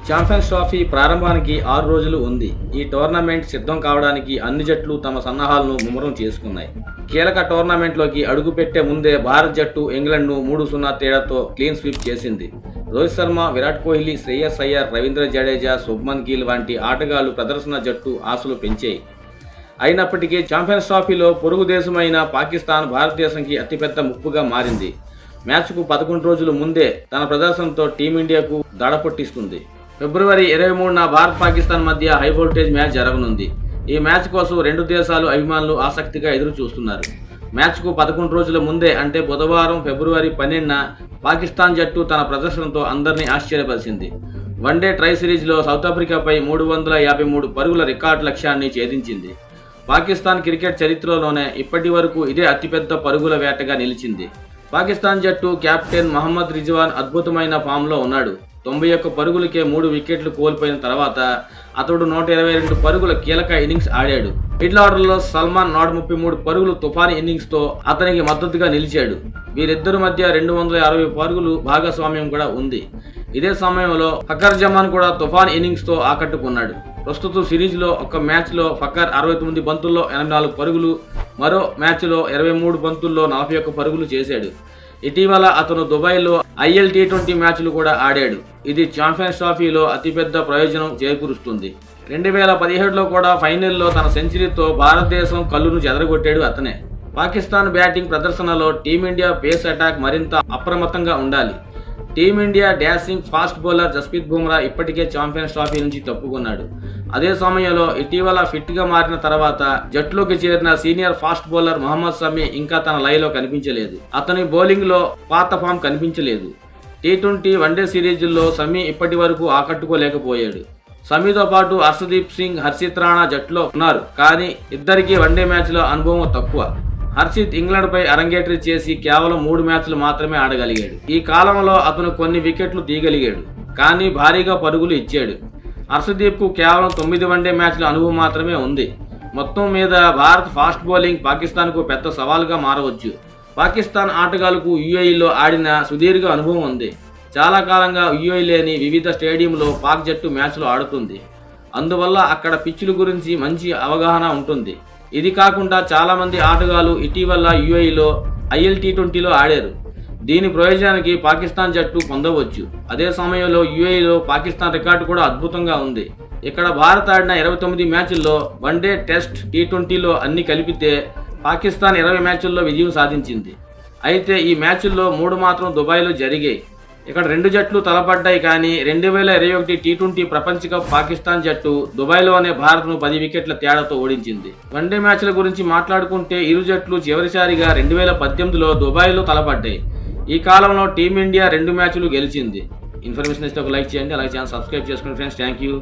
Champions trophy ప్రారంభానికి 6 రోజులు ఉంది. ఈ టోర్నమెంట్ సిద్ధం కావడానికి అన్ని జట్లు తమ సన్నాహాలను ముమ్మరం చేసుకున్నాయి. కీలక టోర్నమెంట్లోకి అడుగుపెట్టే ముందే భారత్ జట్టు ఇంగ్లాండ్ను 3-0 తేడాతో క్లీన్ స్వీప్ చేసింది. రోహిత్ శర్మ, విరాట్ కోహ్లీ, శ్రేయస్ అయ్యర్, రవీంద్ర జడేజా, శుభ్మన్ గిల్ వంటి ఆటగాళ్లు ప్రదర్శన జట్టు ఆశలు పెంచాయి. అయినప్పటికీ ఛాంపియన్స్ ట్రోఫీలో పొరుగు దేశమైన పాకిస్తాన్ భారతదేశంకి అతిపెద్ద ముప్పుగా మారింది. మ్యాచ్కు 11 రోజుల ముందే తన ప్రదర్శనతో టీమిండియాకు దడపొట్టిస్తుంది. ఫిబ్రవరి 23న భారత్ పాకిస్తాన్ మధ్య హై వోల్టేజ్ మ్యాచ్ జరగనుంది. ఈ మ్యాచ్ కోసం రెండు దేశాలు అభిమానులు ఆసక్తిగా ఎదురు చూస్తున్నారు. మ్యాచ్కు 11 రోజుల ముందే అంటే బుధవారం ఫిబ్రవరి 12న పాకిస్తాన్ జట్టు తన ప్రదర్శనతో అందరినీ ఆశ్చర్యపరిచింది. వన్డే ట్రై సిరీస్లో సౌత్ ఆఫ్రికాపై 353 పరుగుల రికార్డు లక్ష్యాన్ని ఛేదించింది. పాకిస్తాన్ క్రికెట్ చరిత్రలోనే ఇప్పటి వరకు ఇదే అతిపెద్ద పరుగుల వేటగా నిలిచింది. పాకిస్తాన్ జట్టు కెప్టెన్ మహమ్మద్ రిజ్వాన్ అద్భుతమైన ఫామ్లో ఉన్నాడు. 91 పరుగులకే 3 వికెట్లు కోల్పోయిన తర్వాత అతడు 122 పరుగుల కీలక ఇన్నింగ్స్ ఆడాడు. మిడిల్ ఆర్డర్లో సల్మాన్ 133 పరుగులు తుఫాను ఇన్నింగ్స్తో అతనికి మద్దతుగా నిలిచాడు. వీరిద్దరి మధ్య 260 పరుగులు భాగస్వామ్యం కూడా ఉంది. ఇదే సమయంలో ఫకర్ జమాన్ కూడా తుఫాన్ ఇన్నింగ్స్తో ఆకట్టుకున్నాడు. ప్రస్తుతం సిరీస్లో ఒక్క మ్యాచ్లో ఫకర్ 69 బంతుల్లో 84 పరుగులు, మరో మ్యాచ్లో 23 బంతుల్లో 41 పరుగులు చేశాడు. ఇటీవల అతను దుబాయ్లో IL T20 మ్యాచ్లు కూడా ఆడాడు. ఇది ఛాంపియన్స్ ట్రోఫీలో అతిపెద్ద ప్రయోజనం చేకూరుస్తుంది. 2017లో కూడా ఫైనల్లో తన సెంచరీతో భారతదేశం కళ్ళును చెదరగొట్టాడు అతనే. పాకిస్తాన్ బ్యాటింగ్ ప్రదర్శనలో టీమిండియా పేస్ అటాక్ మరింత అప్రమత్తంగా ఉండాలి. Team India dashing fast bowler Jasprit Bumrah ఇప్పటికే ఛాంపియన్స్ ట్రోఫీ నుంచి తప్పుకున్నాడు. అదే సమయంలో ఇటీవల ఫిట్గా మారిన తర్వాత జట్టులోకి చేరిన senior fast bowler Mohammed Shami ఇంకా తన లైలో కనిపించలేదు. అతని బౌలింగ్లో పాత ఫామ్ కనిపించలేదు. T20 వన్డే సిరీస్లో షమి ఇప్పటి వరకు ఆకట్టుకోలేకపోయాడు. షమితో పాటు హర్షదీప్ సింగ్, హర్షిత్ రాణా జట్టులో ఉన్నారు. కానీ ఇద్దరికీ వన్డే మ్యాచ్లో అనుభవం తక్కువ. హర్షిత్ ఇంగ్లాండ్పై అరంగేట్రీ చేసి కేవలం 3 మ్యాచ్లు మాత్రమే ఆడగలిగాడు. ఈ కాలంలో అతను కొన్ని వికెట్లు తీయగలిగాడు, కానీ భారీగా పరుగులు ఇచ్చాడు. హర్షదీప్కు కేవలం 9 వన్డే మ్యాచ్ల అనుభవం మాత్రమే ఉంది. మొత్తం మీద భారత్ ఫాస్ట్ బౌలింగ్ పాకిస్తాన్కు పెద్ద సవాల్గా మారవచ్చు. పాకిస్తాన్ ఆటగాళ్లకు UAEలో ఆడిన సుదీర్ఘ అనుభవం ఉంది. చాలా కాలంగా UAE వివిధ స్టేడియంలో పాక్ జట్టు మ్యాచ్లు ఆడుతుంది. అందువల్ల అక్కడ పిచ్చుల గురించి మంచి అవగాహన ఉంటుంది. ఇది కాకుండా చాలామంది ఆటగాళ్లు ఇటీవల UAEలో IL T20లో ఆడారు. దీని ప్రయోజనానికి పాకిస్తాన్ జట్టు పొందవచ్చు. అదే సమయంలో UAEలో పాకిస్తాన్ రికార్డు కూడా అద్భుతంగా ఉంది. ఇక్కడ భారత్ ఆడిన 29 మ్యాచ్ల్లో వన్డే, టెస్ట్, T20లో అన్ని కలిపితే పాకిస్తాన్ 20 మ్యాచ్ల్లో విజయం సాధించింది. అయితే ఈ మ్యాచ్ల్లో 3 మాత్రం దుబాయ్లో జరిగాయి. ఇక్కడ 2 జట్లు తలపడ్డాయి. కానీ 2021 T20 ప్రపంచ కప్ పాకిస్తాన్ జట్టు దుబాయ్లోనే భారత్ను 10 వికెట్ల తేడాతో ఓడించింది. వన్డే మ్యాచ్ల గురించి మాట్లాడుకుంటే ఇరు జట్లు చివరిసారిగా 2018లో దుబాయ్లో తలపడ్డాయి. ఈ కాలంలో టీమిండియా 2 మ్యాచ్లు గెలిచింది. ఇన్ఫర్మేషన్ ఇస్తే ఒక లైక్ చేయండి, అలాగే ఛానల్ సబ్స్క్రైబ్ చేసుకోండి ఫ్రెండ్స్. Thank you.